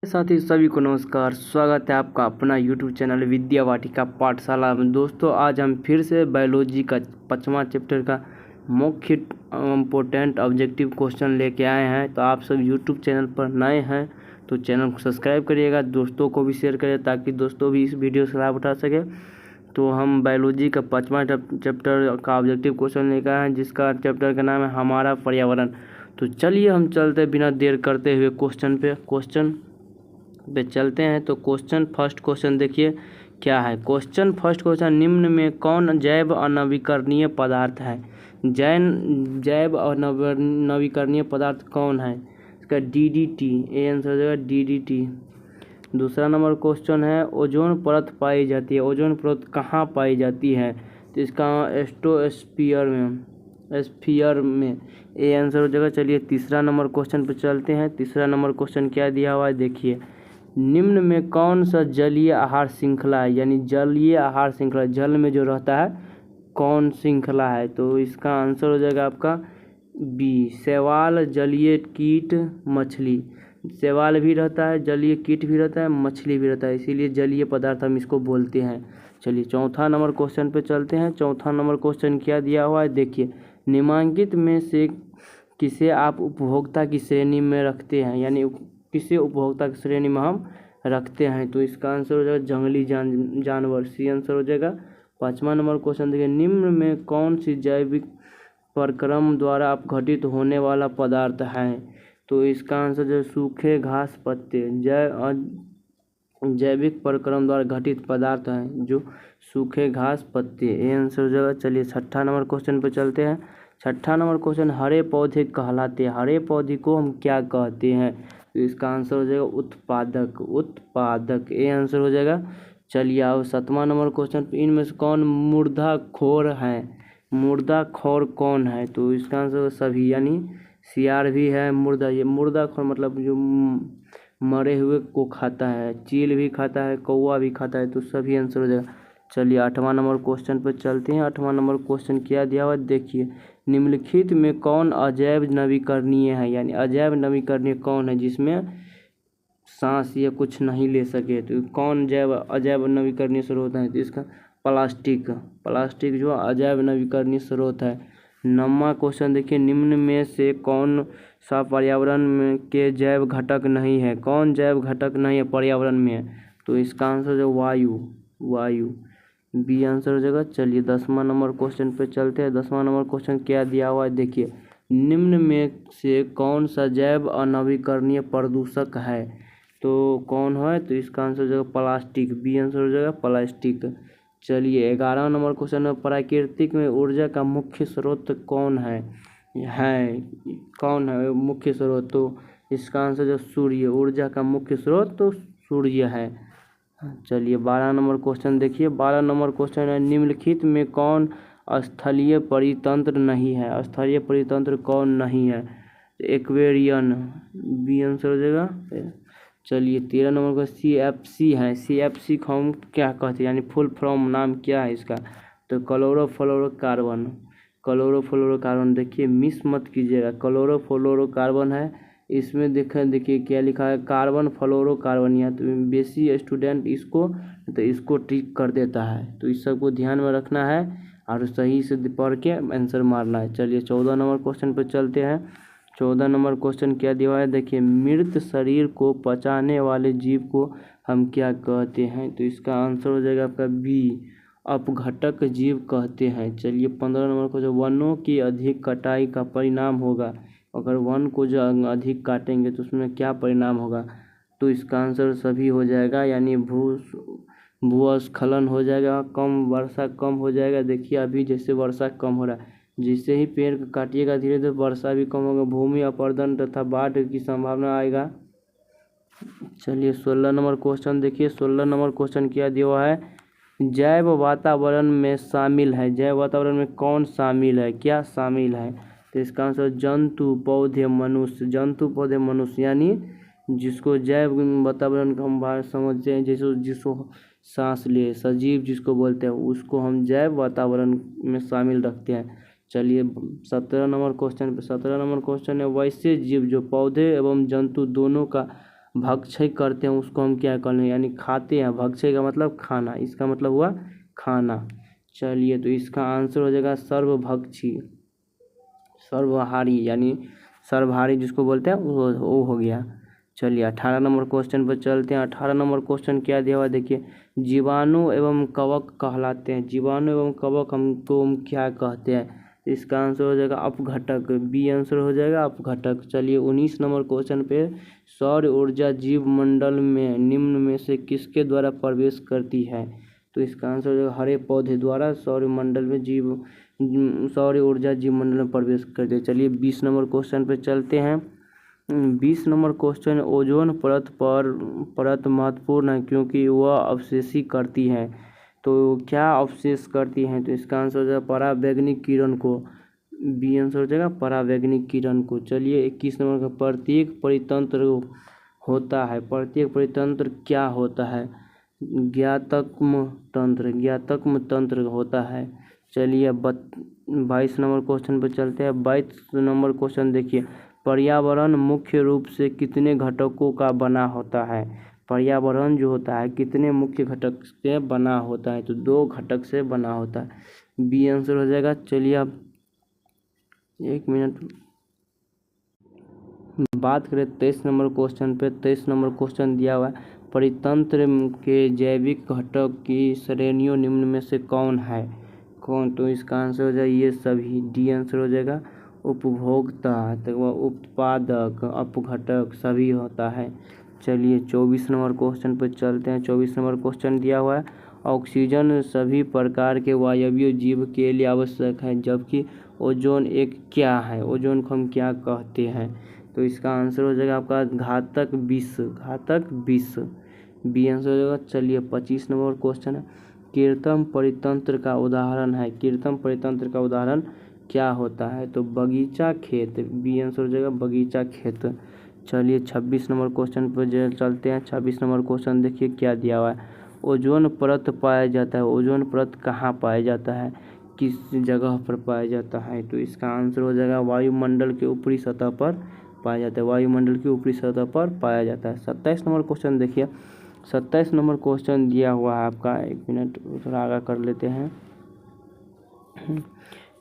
साथ ही सभी को नमस्कार। स्वागत है आपका अपना YouTube चैनल विद्या वाटिका पाठशाला में। दोस्तों, आज हम फिर से बायोलॉजी का 5वां चैप्टर का मुख्य इम्पोर्टेंट ऑब्जेक्टिव क्वेश्चन लेके आए हैं। तो आप सब YouTube चैनल पर नए हैं तो चैनल को सब्सक्राइब करिएगा, दोस्तों को भी शेयर करिए ताकि दोस्तों भी इस वीडियो से लाभ उठा सके। तो हम बायोलॉजी का 5वां चैप्टर का ऑब्जेक्टिव क्वेश्चन लेकर आए हैं, जिसका चैप्टर का नाम है हमारा पर्यावरण। तो चलिए हम चलते बिना देर करते हुए क्वेश्चन पे चलते हैं। तो फर्स्ट क्वेश्चन देखिए क्या है। फर्स्ट क्वेश्चन, निम्न में कौन जैव अनवीकरणीय पदार्थ है? जैव अनवीकरणीय पदार्थ कौन है? इसका DDT, ए आंसर हो जाएगा DDT। दूसरा नंबर क्वेश्चन है, ओजोन परत पाई जाती है। ओजोन परत कहाँ पाई जाती है? तो इसका स्फीयर में ए आंसर हो जाएगा। चलिए तीसरा नंबर क्वेश्चन पे चलते हैं। तीसरा नंबर क्वेश्चन क्या दिया हुआ है देखिए, निम्न में कौन सा जलीय आहार श्रृंखला है? यानी जलीय आहार श्रृंखला, जल में जो रहता है कौन श्रृंखला है? तो इसका आंसर हो जाएगा आपका बी, शैवाल, जलीय कीट, मछली। शैवाल भी रहता है, जलीय कीट भी रहता है, मछली भी रहता है, इसीलिए जलीय पदार्थ हम इसको बोलते हैं। चलिए चौथा नंबर क्वेश्चन पे चलते हैं। चौथा नंबर क्वेश्चन क्या दिया हुआ है देखिए, निम्नलिखित में से किसे आप उपभोक्ता की श्रेणी में रखते हैं? यानी किसे उपभोक्ता की श्रेणी में हम रखते हैं? तो इसका आंसर हो जाएगा जंगली जानवर, सी आंसर हो जाएगा। 5वां नंबर क्वेश्चन देखिए, निम्न में कौन सी जैविक प्रक्रम द्वारा अपघटित होने वाला पदार्थ है? तो इसका आंसर जो सूखे घास पत्ते, जैविक प्रक्रम द्वारा घटित पदार्थ हैं जो सूखे घास पत्ते, ये आंसर हो जाएगा। चलिए छठा नंबर क्वेश्चन पर चलते हैं। छठा नंबर क्वेश्चन, हरे पौधे कहलाते हैं। हरे पौधे को हम क्या कहते हैं? तो इसका आंसर हो जाएगा उत्पादक, ये आंसर हो जाएगा। चलिए अब 7वां नंबर क्वेश्चन, इनमें से कौन मुर्दाखोर है? मुर्दाखोर कौन है? तो इसका आंसर सभी, यानी सियार भी है, ये मुर्दाखोर मतलब जो मरे हुए को खाता है, चील भी खाता है, कौवा भी खाता है, तो सभी आंसर हो जाएगा। चलिए 8वां नंबर क्वेश्चन पर चलते हैं। 8वां नंबर क्वेश्चन क्या दिया हुआ देखिए, निम्नलिखित में कौन अजैव नवीकरणीय है? यानी अजैव नवीकरणीय कौन है जिसमें सांस या कुछ नहीं ले सके? तो कौन अजैव नवीकरणीय स्रोत है? तो इसका प्लास्टिक जो अजैव नवीकरणीय स्रोत है। 9वां क्वेश्चन देखिए, निम्न में से कौन सा पर्यावरण में के जैव घटक नहीं है? कौन जैव घटक नहीं है पर्यावरण में? तो इसका आंसर जो वायु, बी आंसर हो जाएगा। चलिए 10वां नंबर क्वेश्चन पे चलते हैं। 10वां नंबर क्वेश्चन क्या दिया हुआ है देखिए, निम्न में से कौन सा जैव अनवीकरणीय प्रदूषक है? तो कौन है? तो इसका आंसर हो जाएगा प्लास्टिक, बी आंसर हो जाएगा प्लास्टिक। चलिए 11वां नंबर क्वेश्चन है, प्राकृतिक में ऊर्जा का मुख्य स्रोत कौन है? कौन है मुख्य स्रोत? तो इसका आंसर जो सूर्य, ऊर्जा का मुख्य स्रोत तो सूर्य है। चलिए 12 नंबर क्वेश्चन देखिए। 12 नंबर क्वेश्चन है, निम्नलिखित में कौन स्थलीय परितंत्र नहीं है? स्थलीय परितंत्र कौन नहीं है? एक्वेरियन, बी आंसर हो जाएगा। चलिए 13 नंबर का CFC है। CFC को हम क्या कहते हैं? यानी फुल फॉर्म नाम क्या है इसका? तो क्लोरोफ्लोरोकार्बन। देखिए मिस मत कीजिएगा, क्लोरोफ्लोरोकार्बन है। इसमें देखिए क्या लिखा है, कार्बन फ्लोरोकार्बन। या तो बेसी स्टूडेंट इसको टिक कर देता है, तो इस सबको ध्यान में रखना है और सही से पढ़ के आंसर मारना है। चलिए 14 नंबर क्वेश्चन पर चलते हैं। 14 नंबर क्वेश्चन क्या दिया है देखिए, मृत शरीर को पचाने वाले जीव को हम क्या कहते हैं? तो इसका आंसर हो जाएगा आपका बी, अपघटक जीव कहते हैं। चलिए 15 नंबर को, जो वनों की अधिक कटाई का परिणाम होगा, अगर वन को जो अधिक काटेंगे तो उसमें क्या परिणाम होगा? तो इसका आंसर सभी हो जाएगा, यानी भूस्खलन हो जाएगा, वर्षा कम हो जाएगा। देखिए अभी जैसे वर्षा कम हो रहा है, जिससे ही पेड़ काटिएगा धीरे धीरे वर्षा भी कम होगा, भूमि अपरदन तथा बाढ़ की संभावना आएगा। चलिए 16 नंबर क्वेश्चन देखिए। 16 नंबर क्वेश्चन क्या दिया हुआ है, जैव वातावरण में शामिल है। जैव वातावरण में कौन शामिल है? क्या शामिल है? तो इसका आंसर जंतु, पौधे, मनुष्य। यानी जिसको जैव वातावरण का हम समझते हैं, जिसको सांस ले, सजीव जिसको बोलते हैं, उसको हम जैव वातावरण में शामिल रखते हैं। चलिए 17 नंबर क्वेश्चन है, वैसे जीव जो पौधे एवं जंतु दोनों का भक्षय करते हैं उसको हम क्या कहते हैं, यानी खाते हैं। भक्षय का मतलब खाना, इसका मतलब हुआ खाना। चलिए तो इसका आंसर हो जाएगा सर्वभक्षी, सर्वहारी, यानी सर्वहारी जिसको बोलते हैं वो हो गया। चलिए 18 नंबर क्वेश्चन पर चलते हैं। 18 नंबर क्वेश्चन क्या दिया हुआ देखिए, जीवाणु एवं कवक कहलाते हैं। जीवाणु एवं कवक हमको हम क्या कहते हैं, इसका आंसर हो जाएगा अपघटक, बी आंसर हो जाएगा अपघटक। चलिए 19 नंबर क्वेश्चन पे, सौर ऊर्जा जीव मंडल में निम्न में से किसके द्वारा प्रवेश करती है, तो इसका आंसर हो जाएगा हरे पौधे द्वारा सौर मंडल में सौर ऊर्जा जीव मंडल में प्रवेश करती है। चलिए 20 नंबर क्वेश्चन पे चलते हैं। 20 नंबर क्वेश्चन, ओजोन परत महत्वपूर्ण है क्योंकि वह अवशेषी करती है। तो क्या अवशेष करती हैं, तो इसका आंसर हो जाएगा परावैंगनिक किरण को, बी आंसर हो जाएगा परावैंगनिक किरण को। चलिए 21 नंबर का, प्रत्येक परितंत्र होता है, प्रत्येक परितंत्र क्या होता है, ज्ञातक्म तंत्र होता है। चलिए 22 नंबर क्वेश्चन पर चलते हैं। 22 नंबर क्वेश्चन देखिए, पर्यावरण मुख्य रूप से कितने घटकों का बना होता है। पर्यावरण जो होता है कितने मुख्य घटक से बना होता है, तो 2 घटक से बना होता है, बी आंसर हो जाएगा। चलिए अब 1 मिनट बात करें 23 नंबर क्वेश्चन पे। 23 नंबर क्वेश्चन दिया हुआ है, परितंत्र के जैविक घटक की श्रेणियों निम्न में से कौन है, तो इसका आंसर हो जाएगा ये सभी, डी आंसर हो जाएगा उपभोक्ता, तो वह उत्पादक, अपघटक सभी होता है। चलिए 24 नंबर क्वेश्चन पर चलते हैं। 24 नंबर क्वेश्चन दिया हुआ है, ऑक्सीजन सभी प्रकार के वायवीय जीव के लिए आवश्यक है, जबकि ओजोन एक क्या है, ओजोन को हम क्या कहते हैं, तो इसका आंसर हो जाएगा आपका घातक विष, बी आंसर हो जाएगा। चलिए 25 नंबर क्वेश्चन है, कृत्रिम परितंत्र का उदाहरण है, कृत्रिम परितंत्र का उदाहरण क्या होता है, तो बगीचा खेत, बी आंसर हो जाएगा बगीचा खेत। चलिए 26 नंबर क्वेश्चन पर चलते हैं। 26 नंबर क्वेश्चन देखिए क्या दिया हुआ है, ओजोन परत पाया जाता है, ओजोन परत कहाँ पाया जाता है, किस जगह पर पाया जाता है, तो इसका आंसर हो जाएगा वायुमंडल के ऊपरी सतह पर पाया जाता है, वायुमंडल की ऊपरी सतह पर पाया जाता है। 27 नंबर क्वेश्चन देखिए, 27 नंबर क्वेश्चन दिया हुआ है आपका, 1 मिनट थोड़ा आगे कर लेते हैं।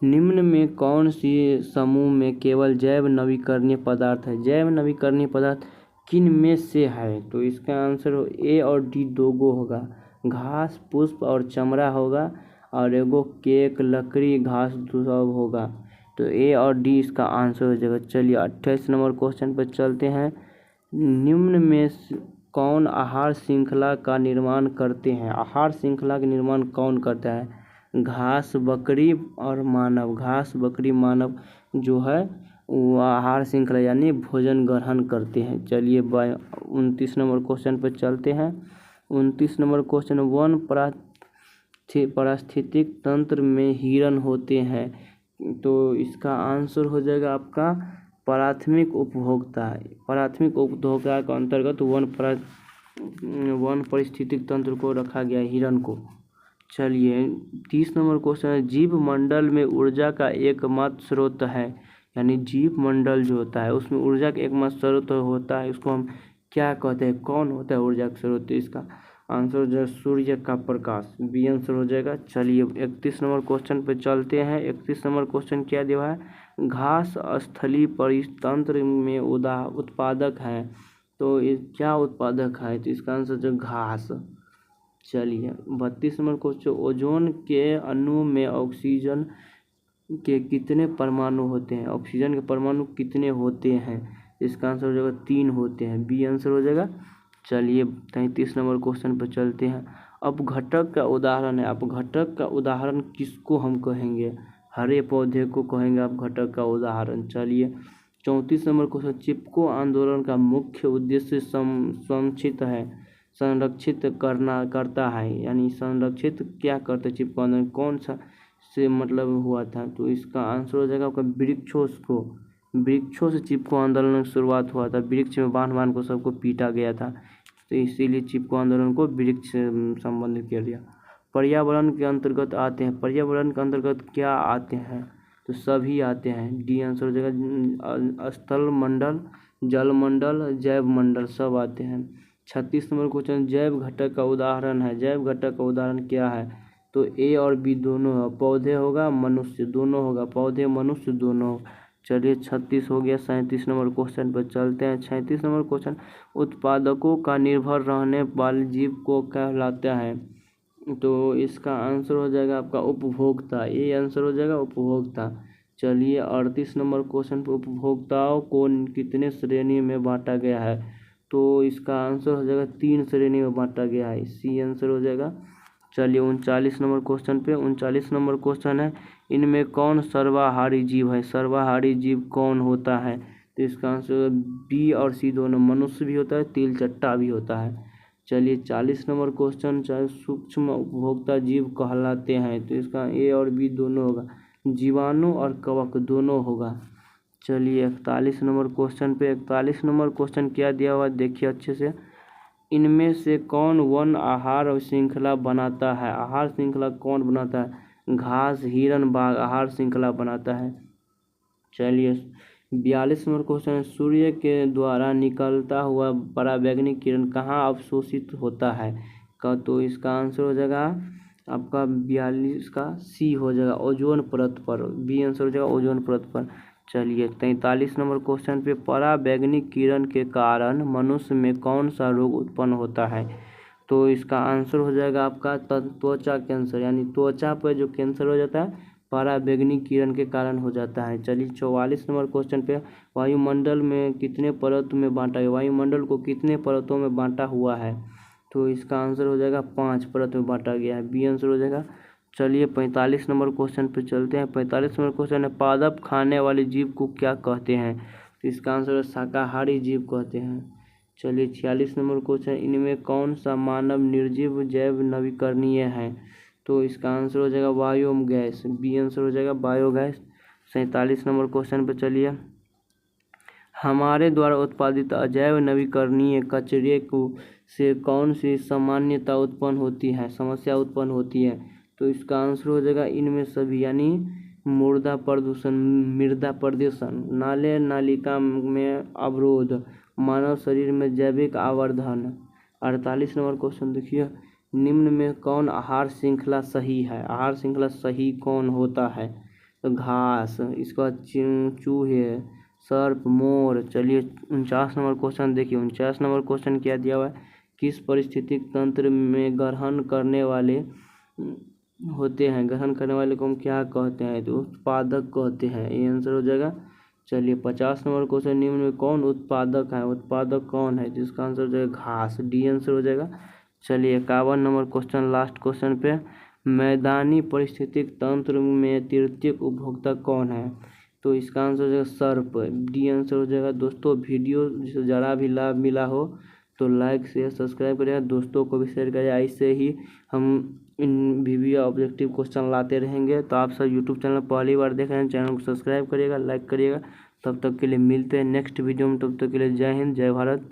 निम्न में कौन सी समूह में केवल जैव नवीकरणीय पदार्थ है, जैव नवीकरणीय पदार्थ किन में से है, तो इसका आंसर ए और डी 2 होगा, घास, पुष्प और चमड़ा होगा, और एगो केक, लकड़ी, घास सब होगा, तो ए और डी इसका आंसर हो जाएगा। चलिए 28 नंबर क्वेश्चन पर चलते हैं। निम्न में कौन आहार श्रृंखला का निर्माण करते हैं, आहार श्रृंखला का निर्माण कौन करता है, घास, बकरी और मानव, घास, बकरी, मानव जो है वो आहार श्रृंखला यानी भोजन ग्रहण करते हैं। चलिए 29 नंबर क्वेश्चन पर चलते हैं। 29 नंबर क्वेश्चन, वन पारिस्थितिक तंत्र में हिरन होते हैं, तो इसका आंसर हो जाएगा आपका प्राथमिक उपभोक्ता, प्राथमिक उपभोक्ता के अंतर्गत वन पारिस्थितिक तंत्र को रखा गया है, हिरन को। चलिए 30 नंबर क्वेश्चन है, जीव मंडल में ऊर्जा का एकमात्र स्रोत है, यानी जीव मंडल जो होता है उसमें ऊर्जा का एकमात्र स्रोत होता है, उसको हम क्या कहते हैं, कौन होता है ऊर्जा का स्रोत, इसका आंसर हो जाएगा सूर्य का प्रकाश, बी आंसर हो जाएगा। चलिए 31 नंबर क्वेश्चन पे चलते हैं। 31 नंबर क्वेश्चन क्या दिया है, घास स्थलीय परितंत्र में उत्पादक है, तो ये क्या उत्पादक है, तो इसका आंसर जो घास। चलिए 32 नंबर क्वेश्चन, ओजोन के अणु में ऑक्सीजन के कितने परमाणु होते हैं, ऑक्सीजन के परमाणु कितने होते हैं, इसका आंसर हो जाएगा 3 होते हैं, बी आंसर हो जाएगा। चलिए 33 नंबर क्वेश्चन पर चलते हैं। अपघटक का उदाहरण है, अपघटक का उदाहरण किसको हम कहेंगे, हरे पौधे को कहेंगे अपघटक का उदाहरण। चलिए 34 नंबर क्वेश्चन, चिपको आंदोलन का मुख्य उद्देश्य संरक्षित करता है, यानी संरक्षित क्या करते, चिपको आंदोलन कौन सा से मतलब हुआ था, तो इसका आंसर हो जाएगा आपका वृक्षों से चिपको आंदोलन की शुरुआत हुआ था, वृक्ष में बांध को सबको पीटा गया था, तो इसीलिए चिपको आंदोलन को वृक्ष से संबंधित किया गया। पर्यावरण के अंतर्गत आते हैं, पर्यावरण के अंतर्गत क्या आते हैं, तो सभी आते हैं, डी आंसर हो जाएगा स्थल मंडल, जलमंडल, जैव मंडल सब आते हैं। 36 नंबर क्वेश्चन, जैव घटक का उदाहरण है। जैव घटक का उदाहरण क्या है? तो ए और बी दोनों है, पौधे होगा मनुष्य दोनों होगा, पौधे मनुष्य दोनों। चलिए 36 हो गया। 37 नंबर क्वेश्चन पर चलते हैं। 37 नंबर क्वेश्चन, उत्पादकों का निर्भर रहने वाले जीव को कहलाता है। तो इसका आंसर हो जाएगा आपका उपभोक्ता, ये आंसर हो जाएगा उपभोक्ता। चलिए 38 नंबर क्वेश्चन पर, उपभोक्ताओं को कितने श्रेणी में बांटा गया है? तो इसका आंसर हो जाएगा 3 श्रेणी में बांटा गया है, सी आंसर हो जाएगा। चलिए 39 नंबर क्वेश्चन पे, 39 नंबर क्वेश्चन है, इनमें कौन सर्वाहारी जीव है? सर्वाहारी जीव कौन होता है? तो इसका आंसर बी और सी दोनों, मनुष्य भी होता है, तिलचट्टा भी होता है। चलिए 40 नंबर क्वेश्चन, चाहे सूक्ष्म उपभोक्ता जीव कहलाते हैं। तो इसका ए और बी दोनों होगा, जीवाणु और कवक दोनों होगा। चलिए 41 नंबर क्वेश्चन पे, 41 नंबर क्वेश्चन क्या दिया हुआ देखिए अच्छे से, इनमें से कौन वन आहार श्रृंखला बनाता है? आहार श्रृंखला कौन बनाता है? घास, हिरन, बाघ आहार श्रृंखला बनाता है। चलिए 42 नंबर क्वेश्चन, सूर्य के द्वारा निकलता हुआ पराबैंगनी किरण कहाँ अवशोषित होता है? का तो इसका आंसर हो जाएगा आपका 42 का सी हो जाएगा, ओजोन परत पर, बी आंसर हो जाएगा ओजोन परत पर। चलिए 43 नंबर क्वेश्चन पे, पराबैंगनी किरण के कारण मनुष्य में कौन सा रोग उत्पन्न होता है? तो इसका आंसर हो जाएगा आपका त्वचा कैंसर, यानी त्वचा पर जो कैंसर हो जाता है पराबैंगनी किरण के कारण हो जाता है। चलिए 44 नंबर क्वेश्चन पे, वायुमंडल में कितने परत में बांटा गया? वायुमंडल को कितने परतों में बांटा हुआ है? तो इसका आंसर हो जाएगा 5 परत में बांटा गया है, बी आंसर हो जाएगा। चलिए 45 नंबर क्वेश्चन पे चलते हैं। 45 नंबर क्वेश्चन है, पादप खाने वाले जीव को क्या कहते हैं? तो इसका आंसर है शाकाहारी जीव कहते हैं। चलिए 46 नंबर क्वेश्चन, इनमें कौन सा मानव निर्जीव जैव नवीकरणीय है? तो इसका आंसर हो जाएगा बायोगैस, बी आंसर हो जाएगा बायोगैस। 47 नंबर क्वेश्चन पे चलिए, हमारे द्वारा उत्पादित अजैव नवीकरणीय कचरे को से कौन सी सामान्यता उत्पन्न होती है, समस्या उत्पन्न होती है? तो इसका आंसर हो जाएगा इनमें सभी, यानी मृदा प्रदूषण, मृदा प्रदूषण, नाले नालिका में अवरोध, मानव शरीर में जैविक आवर्धन। 48 नंबर क्वेश्चन देखिए, निम्न में कौन आहार श्रृंखला सही है? आहार श्रृंखला सही कौन होता है? तो घास, इसका चूहे, सर्प, मोर। चलिए 49 नंबर क्वेश्चन देखिए, 49 नंबर क्वेश्चन क्या दिया हुआ है, किस परिस्थितिक तंत्र में ग्रहण करने वाले होते हैं? ग्रहण करने वाले को हम क्या कहते हैं? तो उत्पादक कहते हैं, ये आंसर हो जाएगा। चलिए 50 नंबर क्वेश्चन, निम्न में कौन उत्पादक है? उत्पादक कौन है? जिसका आंसर हो जाएगा घास, डी आंसर हो जाएगा। चलिए 51 नंबर क्वेश्चन, लास्ट क्वेश्चन पे, मैदानी परिस्थितिक तंत्र में तृतीय उपभोक्ता कौन है? तो इसका आंसर हो जाएगा सर्प, डी आंसर हो जाएगा। दोस्तों वीडियो जिसे ज़रा भी लाभ मिला हो तो लाइक शेयर सब्सक्राइब करिएगा, दोस्तों को भी शेयर करिएगा। ऐसे ही हम इन वीडियो ऑब्जेक्टिव क्वेश्चन लाते रहेंगे। तो आप सब यूट्यूब चैनल पहली बार देख रहे हैं, चैनल को सब्सक्राइब करिएगा, लाइक करिएगा। तब तक के लिए मिलते हैं नेक्स्ट वीडियो में, तब तक के लिए जय हिंद, जय भारत।